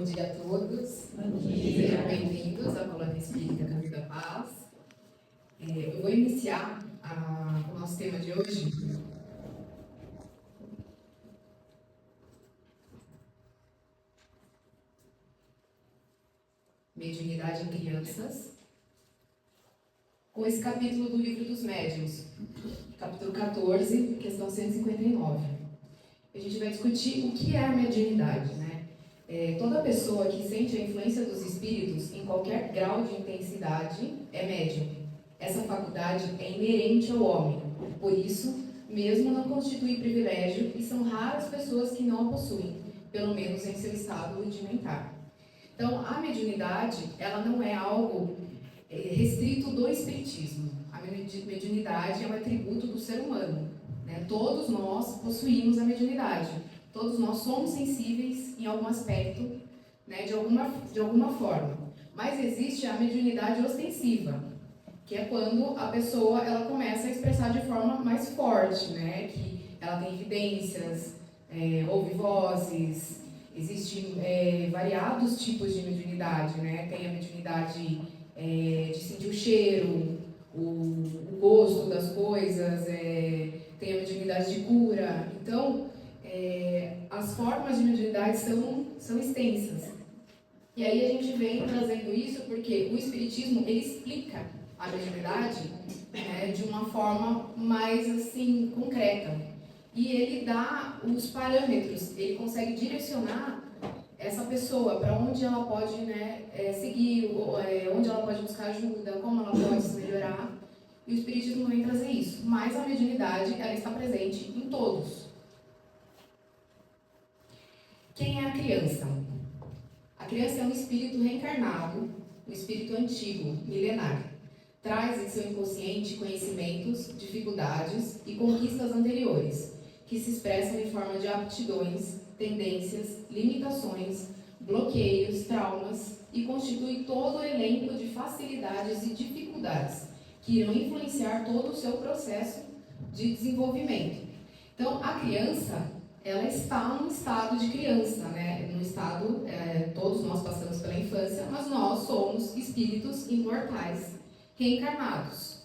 Bom dia a todos. Bom dia. Sejam bem-vindos à Colônia Espírita Caminho da Paz. Eu vou iniciar o nosso tema de hoje. Mediunidade em crianças. Com esse capítulo do Livro dos Médiuns, capítulo 14, questão 159. A gente vai discutir o que é a mediunidade, né? Toda pessoa que sente a influência dos espíritos em qualquer grau de intensidade é médium. Essa faculdade é inerente ao homem, por isso, mesmo não constitui privilégio e são raras pessoas que não a possuem, pelo menos em seu estado rudimentar. Então, a mediunidade, ela não é algo restrito do espiritismo. A mediunidade é um atributo do ser humano, né? Todos nós possuímos a mediunidade. Todos nós somos sensíveis em algum aspecto, né, de alguma forma. Mas existe a mediunidade ostensiva, que é quando a pessoa ela começa a expressar de forma mais forte, né, que ela tem evidências, ouve vozes. Existem variados tipos de mediunidade, né? Tem a mediunidade de sentir o cheiro, o gosto das coisas, tem a mediunidade de cura. Então, as formas de mediunidade são extensas. E aí a gente vem trazendo isso porque o Espiritismo, ele explica a mediunidade de uma forma mais assim, concreta. E ele dá os parâmetros, ele consegue direcionar essa pessoa para onde ela pode seguir, onde ela pode buscar ajuda, como ela pode se melhorar. E o Espiritismo vem trazer isso. Mas a mediunidade, ela está presente em todos. Quem é a criança? A criança é um espírito reencarnado, um espírito antigo, milenar. Traz em seu inconsciente conhecimentos, dificuldades e conquistas anteriores, que se expressam em forma de aptidões, tendências, limitações, bloqueios, traumas e constitui todo o elenco de facilidades e dificuldades que irão influenciar todo o seu processo de desenvolvimento. Então, a criança, ela está num estado de criança, né? Num estado, todos nós passamos pela infância, mas nós somos espíritos imortais, reencarnados.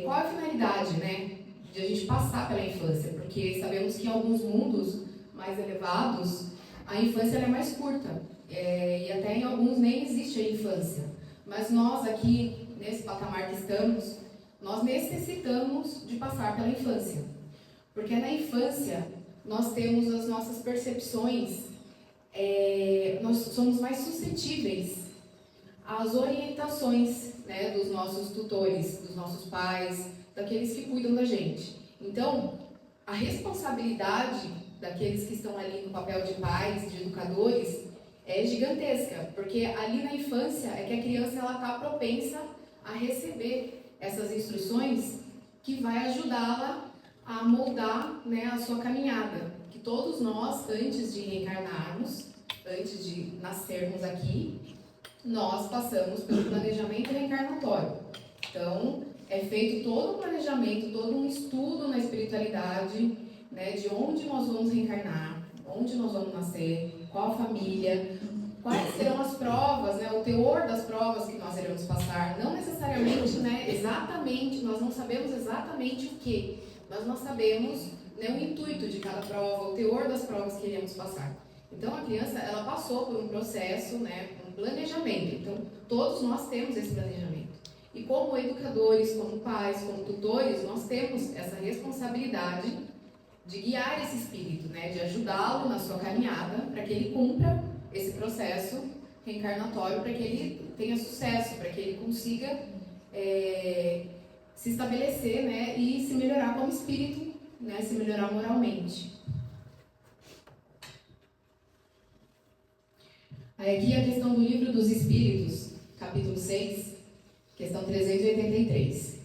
Qual a finalidade, né, de a gente passar pela infância? Porque sabemos que em alguns mundos mais elevados, a infância é mais curta, e até em alguns nem existe a infância. Mas nós aqui, nesse patamar que estamos, nós necessitamos de passar pela infância. Porque na infância, nós temos as nossas percepções, nós somos mais suscetíveis às orientações, né, dos nossos tutores, dos nossos pais, daqueles que cuidam da gente. Então, a responsabilidade daqueles que estão ali no papel de pais, de educadores, é gigantesca, porque ali na infância é que a criança está propensa a receber essas instruções que vai ajudá-la a moldar, né, a sua caminhada. Que todos nós, antes de reencarnarmos, antes de nascermos aqui, nós passamos pelo planejamento reencarnatório. Então, é feito todo um planejamento, todo um estudo na espiritualidade, né, de onde nós vamos reencarnar, onde nós vamos nascer, qual a família, quais serão as provas, né, o teor das provas que nós iremos passar. Não necessariamente, né, exatamente, nós não sabemos exatamente o que, mas nós sabemos, né, o intuito de cada prova, o teor das provas que iremos passar. Então, a criança, ela passou por um processo, né, um planejamento. Então, todos nós temos esse planejamento. E como educadores, como pais, como tutores, nós temos essa responsabilidade de guiar esse espírito, né, de ajudá-lo na sua caminhada, para que ele cumpra esse processo reencarnatório, para que ele tenha sucesso, para que ele consiga se estabelecer, né, e se melhorar como espírito, né, se melhorar moralmente. Aí aqui a questão do Livro dos Espíritos, capítulo 6, questão 383.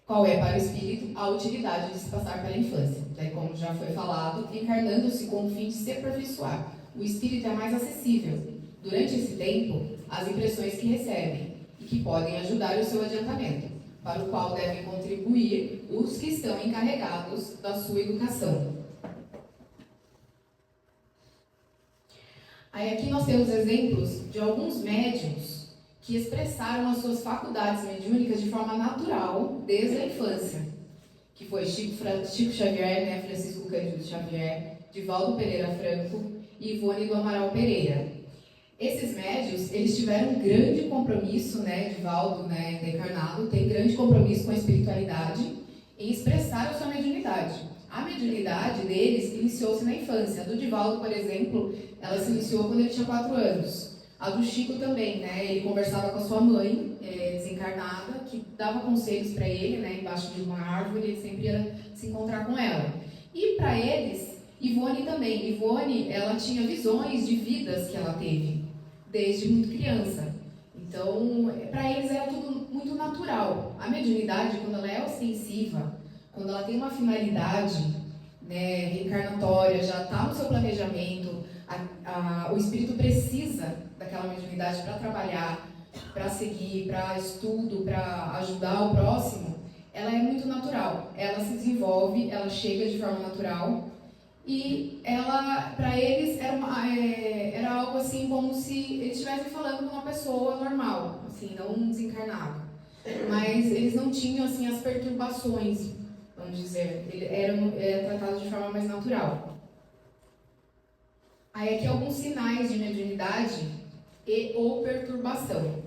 Qual é para o espírito a utilidade de se passar pela infância? Daí, como já foi falado, encarnando-se com o fim de se aperfeiçoar. O espírito é mais acessível, durante esse tempo, às impressões que recebem e que podem ajudar o seu adiantamento, para o qual devem contribuir os que estão encarregados da sua educação. Aí aqui nós temos exemplos de alguns médiuns que expressaram as suas faculdades mediúnicas de forma natural desde a infância, que foi Chico Xavier, né, Francisco Cândido Xavier, Divaldo Pereira Franco e Ivone do Amaral Pereira. Esses médios, eles tiveram um grande compromisso, né, Divaldo, né, desencarnado, tem grande compromisso com a espiritualidade e expressaram sua mediunidade. A mediunidade deles iniciou-se na infância. A do Divaldo, por exemplo, ela se iniciou quando ele tinha 4 anos. A do Chico também, né, ele conversava com a sua mãe, desencarnada, que dava conselhos para ele, né, embaixo de uma árvore, ele sempre ia se encontrar com ela. E para eles, Ivone também. Ivone, ela tinha visões de vidas que ela teve, desde muito criança. Então, para eles era tudo muito natural. A mediunidade, quando ela é ostensiva, quando ela tem uma finalidade, né, reencarnatória, já está no seu planejamento, o espírito precisa daquela mediunidade para trabalhar, para seguir, para estudo, para ajudar o próximo, ela é muito natural. Ela se desenvolve, ela chega de forma natural. E ela, para eles, era algo assim como se eles estivessem falando com uma pessoa normal, assim, não um desencarnado. Mas eles não tinham assim as perturbações, vamos dizer, eram tratados de forma mais natural. Aí aqui alguns sinais de mediunidade e ou perturbação.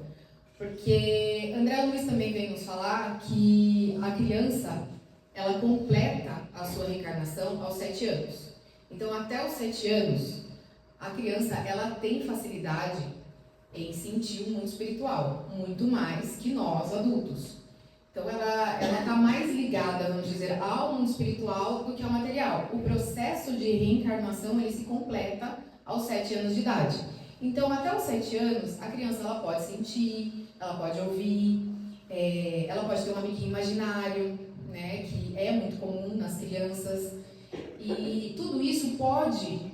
Porque André Luiz também vem nos falar que a criança, ela completa a sua reencarnação aos 7 anos. Então, até os 7 anos, a criança ela tem facilidade em sentir o mundo espiritual, muito mais que nós, adultos. Então, ela está mais ligada, vamos dizer, ao mundo espiritual do que ao material. O processo de reencarnação, ele se completa aos 7 anos de idade. Então, até os 7 anos, a criança ela pode sentir, ela pode ouvir, ela pode ter um amiguinho imaginário, né, que é muito comum nas crianças. E tudo isso pode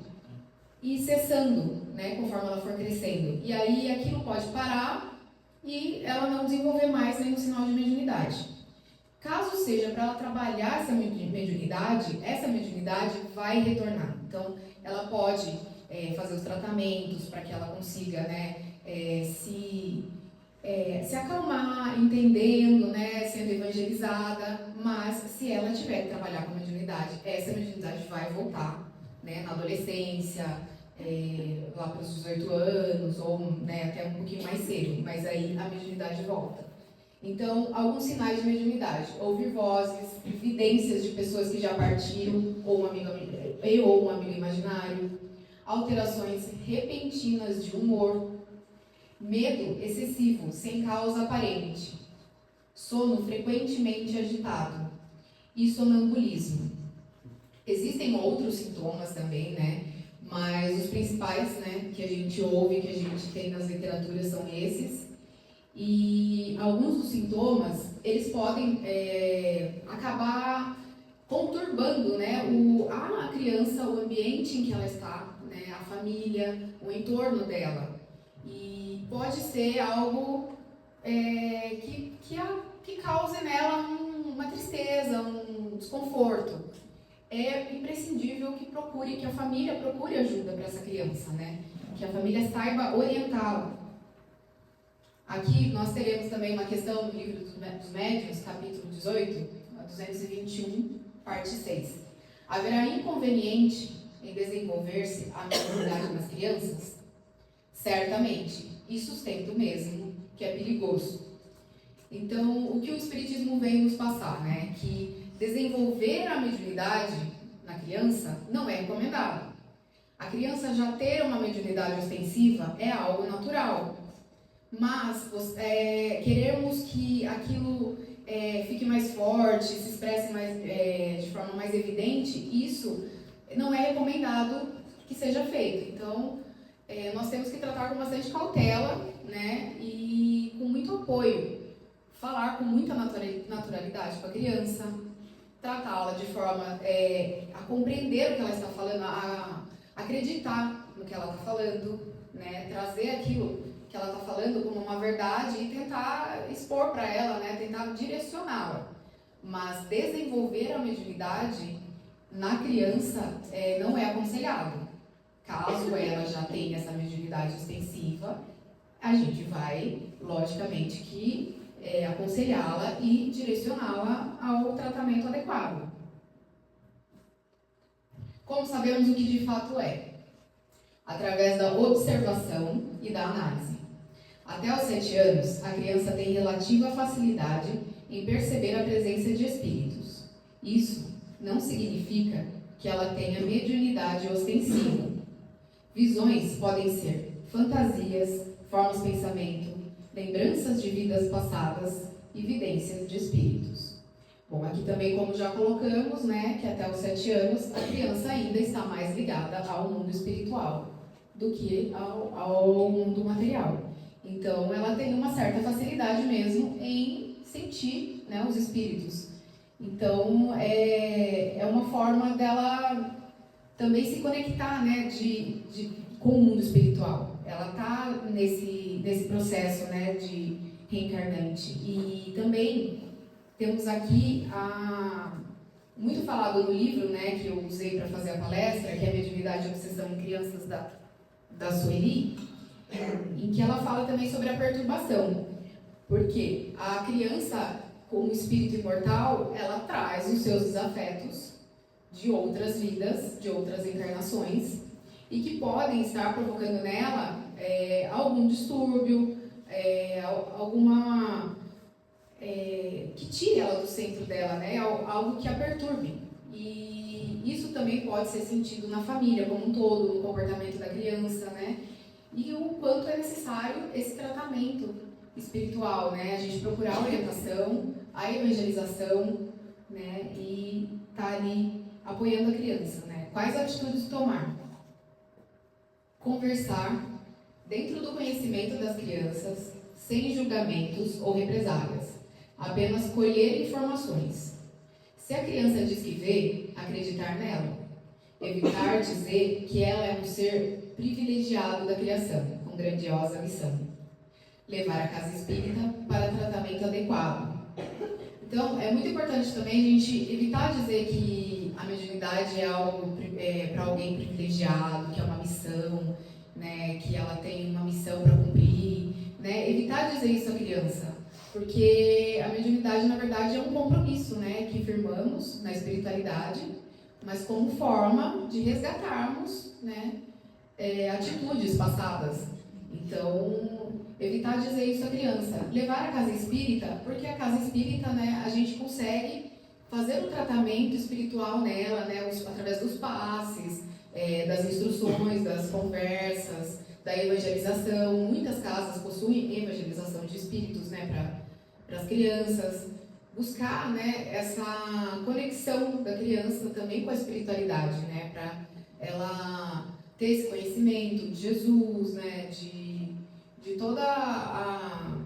ir cessando, né, conforme ela for crescendo. E aí aquilo pode parar e ela não desenvolver mais nenhum sinal de mediunidade. Caso seja para ela trabalhar essa mediunidade vai retornar. Então, ela pode fazer os tratamentos para que ela consiga, né, se acalmar, entendendo, né, sendo evangelizada, mas se ela tiver que trabalhar com mediunidade, essa mediunidade vai voltar, né, na adolescência, lá para os 18 anos, ou, né, até um pouquinho mais cedo, mas aí a mediunidade volta. Então, alguns sinais de mediunidade: ouvir vozes, evidências de pessoas que já partiram, ou um amigo imaginário, alterações repentinas de humor, medo excessivo, sem causa aparente, sono frequentemente agitado e sonambulismo. Existem outros sintomas também, né? Mas os principais, né, que a gente ouve, que a gente tem nas literaturas são esses. E alguns dos sintomas, eles podem acabar conturbando, né, a criança, o ambiente em que ela está, né, a família, o entorno dela. E pode ser algo que cause nela uma tristeza, um desconforto. É imprescindível que a família procure ajuda para essa criança, né? Que a família saiba orientá-la. Aqui nós teremos também uma questão no livro dos Médiuns, capítulo 18, 221, parte 6. Haverá inconveniente em desenvolver-se a mediunidade nas crianças? Certamente, e sustento mesmo que é perigoso. Então, o que o Espiritismo vem nos passar, né? Que desenvolver a mediunidade na criança não é recomendado. A criança já ter uma mediunidade ostensiva é algo natural. Mas queremos que aquilo fique mais forte, se expresse de forma mais evidente, isso não é recomendado que seja feito. Então, nós temos que tratar com bastante cautela, né, e com muito apoio. Falar com muita naturalidade com a criança, tratá-la de forma a compreender o que ela está falando, a acreditar no que ela está falando, né, trazer aquilo que ela está falando como uma verdade e tentar expor para ela, né, tentar direcioná-la. Mas desenvolver a mediunidade na criança não é aconselhado. Caso ela já tenha essa mediunidade ostensiva, a gente vai, logicamente, que aconselhá-la e direcioná-la ao tratamento adequado. Como sabemos o que de fato é? Através da observação e da análise. Até os 7 anos, a criança tem relativa facilidade em perceber a presença de espíritos. Isso não significa que ela tenha mediunidade ostensiva. Visões podem ser fantasias, formas de pensamento, lembranças de vidas passadas e evidências de espíritos. Bom, aqui também, como já colocamos, né, que até os 7 anos a criança ainda está mais ligada ao mundo espiritual do que ao mundo material. Então, ela tem uma certa facilidade mesmo em sentir, né, os espíritos. Então, é uma forma dela também se conectar, né, com o mundo espiritual. Ela está nesse processo, né, de reencarnante. E também temos aqui muito falado no livro, né, que eu usei para fazer a palestra, que é a Mediunidade e Obsessão em Crianças da Sueli, em que ela fala também sobre a perturbação. Porque a criança, como espírito imortal, ela traz os seus desafetos de outras vidas, de outras encarnações, e que podem estar provocando nela algum distúrbio, alguma... que tire ela do centro dela, né? Algo que a perturbe. E isso também pode ser sentido na família como um todo, no comportamento da criança, né? E o quanto é necessário esse tratamento espiritual, né? A gente procurar a orientação, a evangelização, né? E estar ali apoiando a criança, né? Quais atitudes tomar? Conversar dentro do conhecimento das crianças, sem julgamentos ou represálias. Apenas colher informações. Se a criança diz que vê, acreditar nela. Evitar dizer que ela é um ser privilegiado da criação, com grandiosa missão. Levar a casa espírita para tratamento adequado. Então, é muito importante também a gente evitar dizer que a mediunidade é algo para alguém privilegiado, que é uma missão, né, que ela tem uma missão para cumprir, né? Evitar dizer isso à criança, porque a mediunidade, na verdade, é um compromisso, né, que firmamos na espiritualidade, mas como forma de resgatarmos, né, atitudes passadas. Então, evitar dizer isso à criança. Levar a casa espírita, porque a casa espírita, né, a gente consegue fazer um tratamento espiritual nela, né, através dos passes, das instruções, das conversas, da evangelização. Muitas casas possuem evangelização de espíritos, né, para as crianças. Buscar, né, essa conexão da criança também com a espiritualidade, né, para ela ter esse conhecimento de Jesus, né, de toda a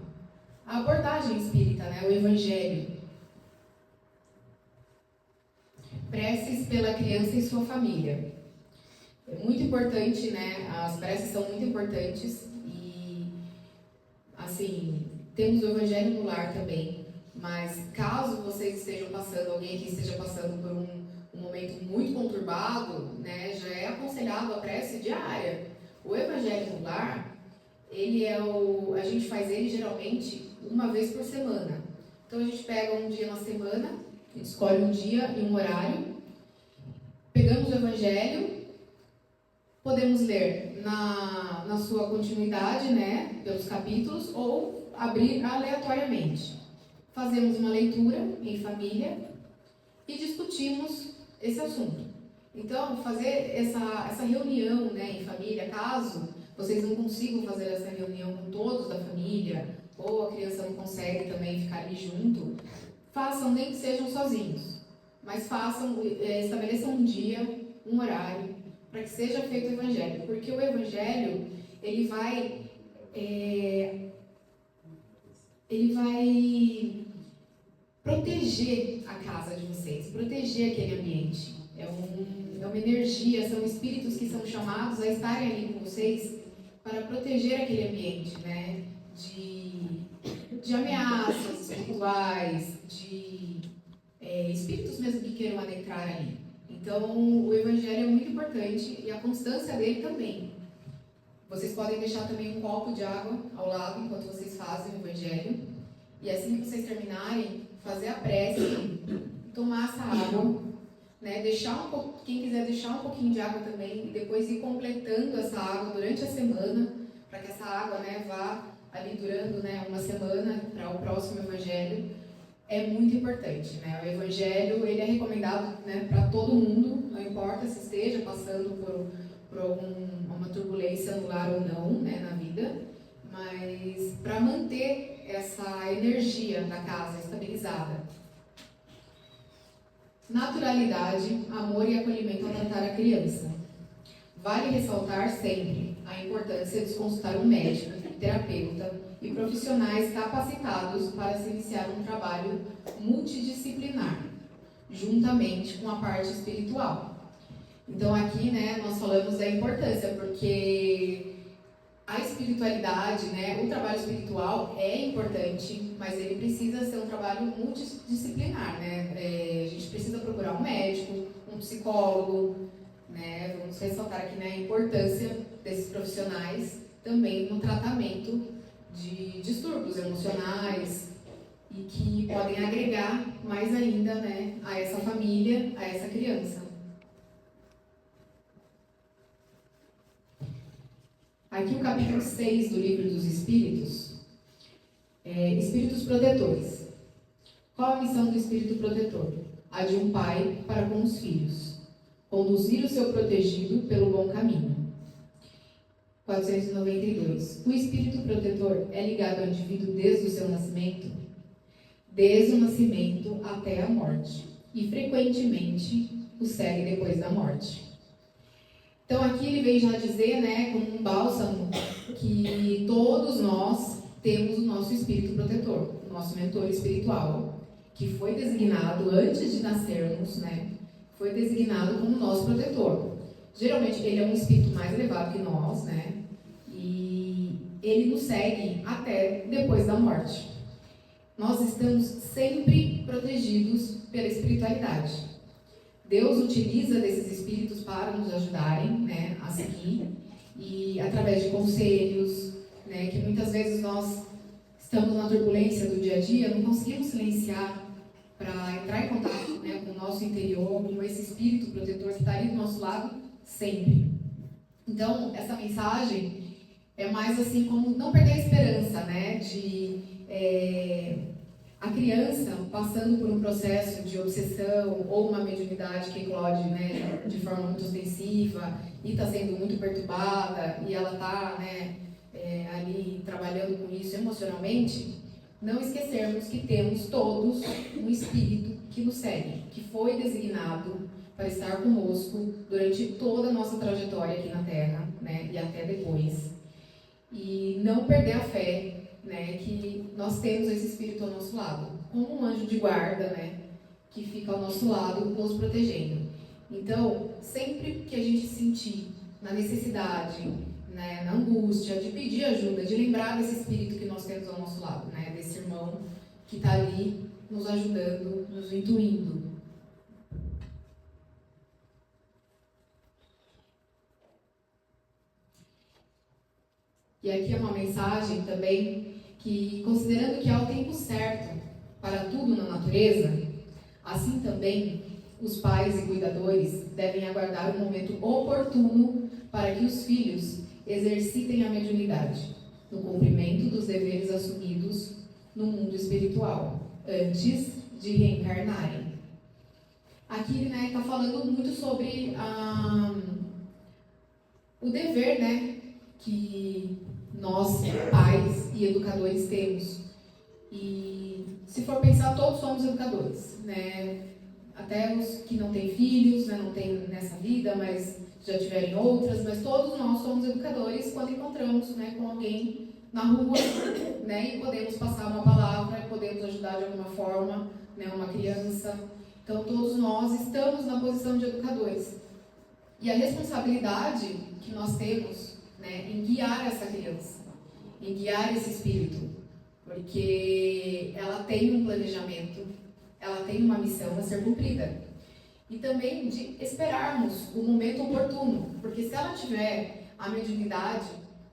abordagem espírita, né, o evangelho. Preces pela criança e sua família. É muito importante, né, as preces são muito importantes e, assim, temos o evangelho no lar também, mas caso vocês estejam passando, alguém aqui esteja passando por um momento muito conturbado, né, já é aconselhado a prece diária. O evangelho no lar, a gente faz ele geralmente uma vez por semana. Então a gente pega um dia na semana, a gente escolhe um dia e um horário, pegamos o evangelho, podemos ler na sua continuidade, né, pelos capítulos, ou abrir aleatoriamente. Fazemos uma leitura em família e discutimos esse assunto. Então, fazer essa reunião, né, em família, caso vocês não consigam fazer essa reunião com todos da família, ou a criança não consegue também ficar ali junto, façam, nem que sejam sozinhos, mas estabeleçam um dia, um horário, para que seja feito o evangelho, porque o evangelho, ele vai proteger a casa de vocês, proteger aquele ambiente. É uma energia, são espíritos que são chamados a estarem ali com vocês para proteger aquele ambiente, né? De ameaças espirituais, de espíritos mesmo que queiram adentrar ali. Então, o Evangelho é muito importante e a constância dele também. Vocês podem deixar também um copo de água ao lado enquanto vocês fazem o Evangelho. E assim que vocês terminarem, fazer a prece, tomar essa água, né? Quem quiser deixar um pouquinho de água também e depois ir completando essa água durante a semana, para que essa água, né, vá ali durando, né, uma semana para o próximo Evangelho. É muito importante, né? O Evangelho, ele é recomendado, né, para todo mundo, não importa se esteja passando por alguma turbulência no lar ou não, né, na vida, mas para manter essa energia da casa estabilizada. Naturalidade, amor e acolhimento ao tratar a criança. Vale ressaltar sempre a importância de consultar um médico, terapeuta e profissionais capacitados para se iniciar um trabalho multidisciplinar, juntamente com a parte espiritual. Então aqui, né, nós falamos da importância, porque a espiritualidade, né, o trabalho espiritual é importante, mas ele precisa ser um trabalho multidisciplinar, né? A gente precisa procurar um médico, um psicólogo, né? Vamos ressaltar aqui, né, a importância desses profissionais também no tratamento de distúrbios emocionais e que podem agregar mais ainda, né, a essa família, a essa criança. Aqui o capítulo 6 do Livro dos Espíritos, Espíritos Protetores. Qual a missão do Espírito Protetor? A de um pai para com os filhos. Conduzir o seu protegido pelo bom caminho. 492. O Espírito Protetor é ligado ao indivíduo desde o seu nascimento? Desde o nascimento até a morte. E frequentemente o segue depois da morte. Então aqui ele vem já dizer, né, como um bálsamo, que todos nós temos o nosso espírito protetor, o nosso mentor espiritual, que foi designado antes de nascermos, né, foi designado como nosso protetor. Geralmente ele é um espírito mais elevado que nós, né, e ele nos segue até depois da morte. Nós estamos sempre protegidos pela espiritualidade. Deus utiliza desses espíritos para nos ajudarem, né, a seguir, e através de conselhos, né, que muitas vezes nós estamos na turbulência do dia a dia, não conseguimos silenciar para entrar em contato, né, com o nosso interior, com esse espírito protetor que está ali do nosso lado sempre. Então, essa mensagem é mais assim como não perder a esperança, né, de a criança passando por um processo de obsessão ou uma mediunidade que eclode, né, de forma muito ostensiva e está sendo muito perturbada e ela está, né, ali trabalhando com isso emocionalmente, não esquecermos que temos todos um espírito que nos segue, que foi designado para estar conosco durante toda a nossa trajetória aqui na Terra, né, e até depois. E não perder a fé, né, que nós temos esse espírito ao nosso lado, como um anjo de guarda, né, que fica ao nosso lado nos protegendo. Então, sempre que a gente sentir na necessidade, né, na angústia, de pedir ajuda, de lembrar desse espírito que nós temos ao nosso lado, né, desse irmão que está ali nos ajudando, nos intuindo. E aqui é uma mensagem também que, considerando que há o tempo certo para tudo na natureza, assim também os pais e cuidadores devem aguardar o momento oportuno para que os filhos exercitem a mediunidade, no cumprimento dos deveres assumidos no mundo espiritual, antes de reencarnarem. Aqui, né, está falando muito sobre o dever, né, que nós, pais e educadores, temos. E se for pensar, todos somos educadores, né? Até os que não têm filhos, né, não têm nessa vida, mas já tiverem outras, mas todos nós somos educadores quando encontramos, né, com alguém na rua, né, e podemos passar uma palavra, podemos ajudar de alguma forma, né, uma criança. Então todos nós estamos na posição de educadores. E a responsabilidade que nós temos, né, em guiar essa criança, em guiar esse espírito, porque ela tem um planejamento, ela tem uma missão a ser cumprida. E também de esperarmos o momento oportuno, porque se ela tiver a mediunidade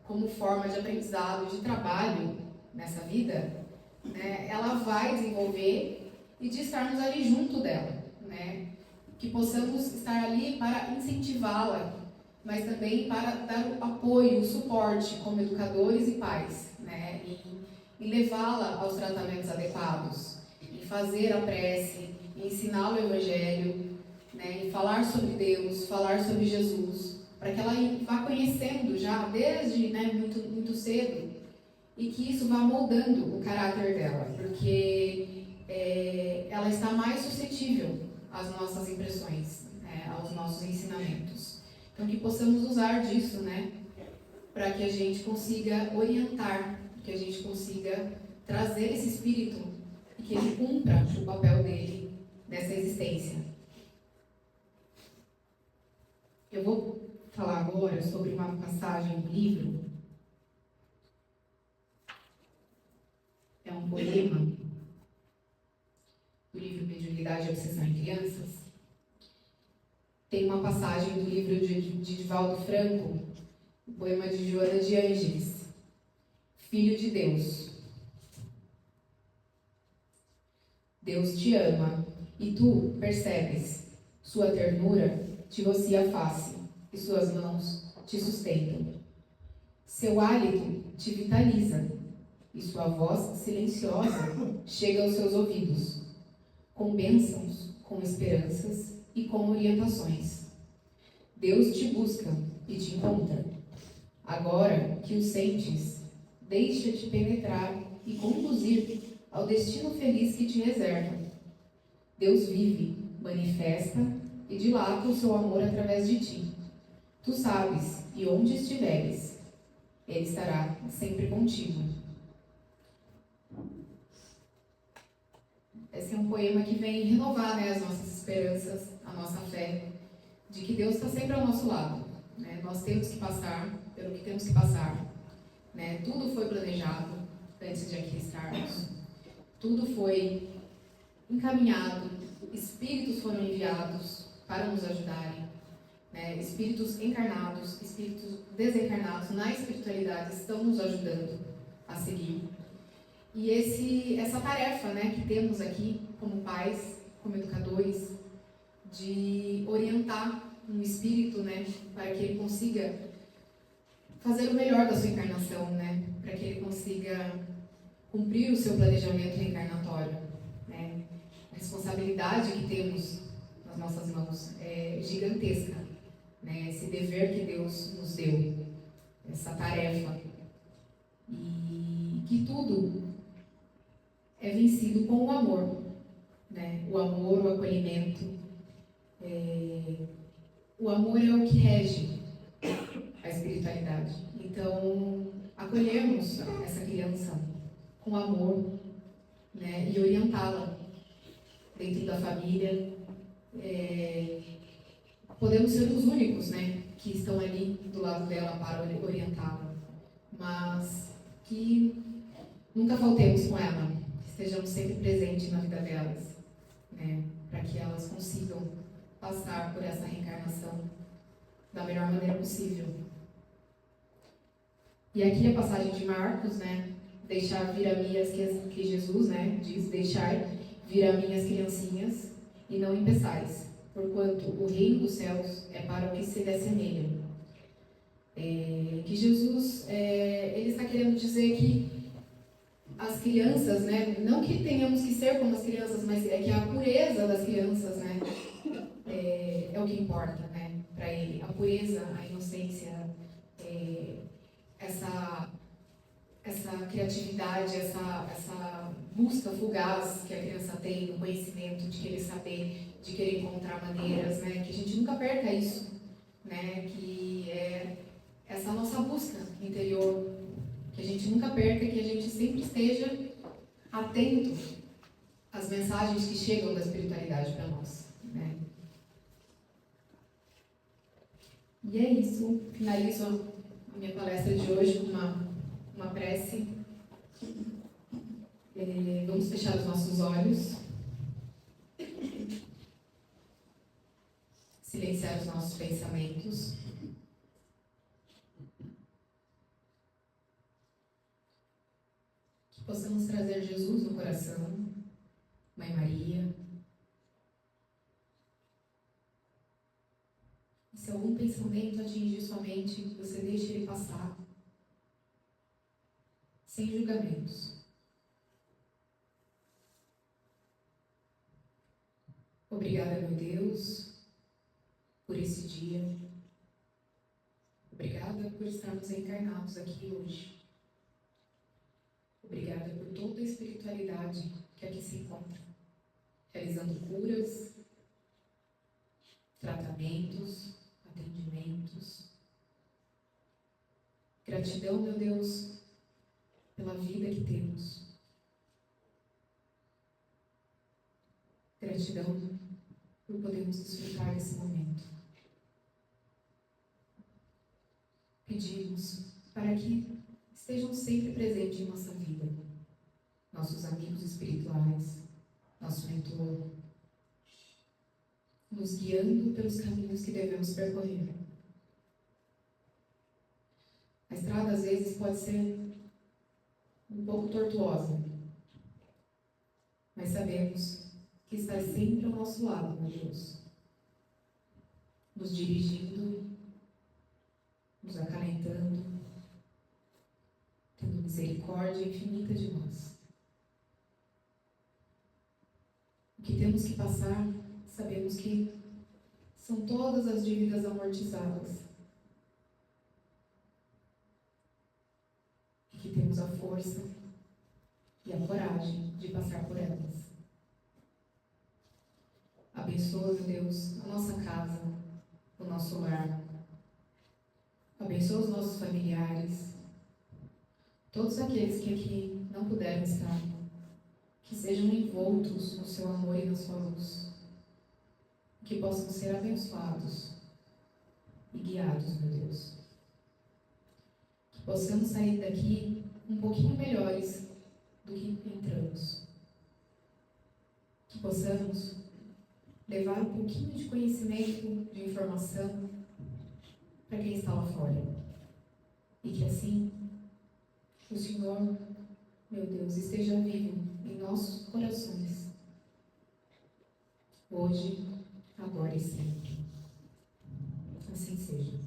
como forma de aprendizado, de trabalho nessa vida, né, ela vai desenvolver e de estarmos ali junto dela, né, que possamos estar ali para incentivá-la, mas também para dar o apoio, o suporte como educadores e pais, né, e levá-la aos tratamentos adequados, em fazer a prece, em ensiná-la o Evangelho, né, em falar sobre Deus, falar sobre Jesus, para que ela vá conhecendo já desde, né, muito cedo, e que isso vá moldando o caráter dela, porque ela está mais suscetível às nossas impressões, né, aos nossos ensinamentos. Então, que possamos usar disso, né, para que a gente consiga orientar, que a gente consiga trazer esse espírito e que ele cumpra o papel dele nessa existência. Eu vou falar agora sobre uma passagem do livro. É um poema do livro Mediunidade e Obsessão em Crianças. Tem uma passagem do livro de Divaldo Franco, o poema de Joana de Ângeles, Filho de Deus. Deus te ama, e tu percebes, sua ternura te rocia a face, e suas mãos te sustentam. Seu hálito te vitaliza, e sua voz silenciosa chega aos seus ouvidos, com bênçãos, com esperanças e com orientações. Deus te busca e te encontra. Agora que o sentes, deixa-te penetrar e conduzir ao destino feliz que te reserva. Deus vive, manifesta e dilata o seu amor através de ti. Tu sabes, e onde estiveres, Ele estará sempre contigo. Esse é um poema que vem renovar, né, as nossas esperanças, a nossa fé, de que Deus está sempre ao nosso lado, né? Nós temos que passar pelo que temos que passar, né? Tudo foi planejado antes de aqui estarmos. Tudo foi encaminhado, espíritos foram enviados para nos ajudarem, né? Espíritos encarnados, espíritos desencarnados na espiritualidade estão nos ajudando a seguir. E essa tarefa, né, que temos aqui como pais, como educadores, de orientar um espírito, né, para que ele consiga fazer o melhor da sua encarnação, né, para que ele consiga cumprir o seu planejamento reencarnatório, né. A responsabilidade que temos nas nossas mãos é gigantesca, né, esse dever que Deus nos deu, essa tarefa, e que tudo é vencido com o amor, né? O amor, o acolhimento. O amor é o que rege a espiritualidade. Então, acolhemos essa criança com amor, né? E orientá-la dentro da família. Podemos ser os únicos, né, que estão ali do lado dela para orientá-la, mas que nunca faltemos com ela. Estejamos sempre presentes na vida delas, né, para que elas consigam passar por essa reencarnação da melhor maneira possível. E aqui a passagem de Marcos, né, deixar vir a mim que Jesus, né, diz, deixar vir a mim as criancinhas e não impeçais, porquanto o reino dos céus é para o que se lhe assemelham. Que Jesus, ele está querendo dizer que as crianças, né, não que tenhamos que ser como as crianças, mas é que a pureza das crianças, né, é o que importa, né, para ele. A pureza, a inocência, essa criatividade, essa busca fugaz que a criança tem no conhecimento, de querer saber, de querer encontrar maneiras, né, que a gente nunca perca isso, né, que é essa nossa busca interior, que a gente nunca perca, que a gente sempre esteja atento às mensagens que chegam da espiritualidade para nós, né? E é isso. Finalizo a minha palestra de hoje com uma prece. Vamos fechar os nossos olhos. silenciar os nossos pensamentos. Que possamos trazer Jesus no coração, Mãe Maria. E se algum pensamento atingir sua mente, você deixe ele passar, sem julgamentos. Obrigada, meu Deus, por esse dia. Obrigada por estarmos encarnados aqui hoje. Obrigada por toda a espiritualidade que aqui se encontra, realizando curas, tratamentos, atendimentos. Gratidão, meu Deus, pela vida que temos. Gratidão por podermos desfrutar desse momento. Pedimos para que estejam sempre presentes em nossa vida, nossos amigos espirituais, nosso mentor, nos guiando pelos caminhos que devemos percorrer. A estrada, às vezes, pode ser um pouco tortuosa, mas sabemos que está sempre ao nosso lado, meu Deus, nos dirigindo, nos acalentando, tendo misericórdia infinita de nós. O que temos que passar, sabemos que são todas as dívidas amortizadas e que temos a força e a coragem de passar por elas. Abençoa, meu Deus, a nossa casa, o nosso lar. Abençoa os nossos familiares, todos aqueles que aqui não puderam estar, que sejam envoltos no seu amor e na sua luz, que possam ser abençoados e guiados, meu Deus. Que possamos sair daqui um pouquinho melhores do que entramos. Que possamos levar um pouquinho de conhecimento, de informação para quem está lá fora. E que assim o Senhor, meu Deus, esteja vivo em nossos corações, hoje, agora e sempre. Assim seja.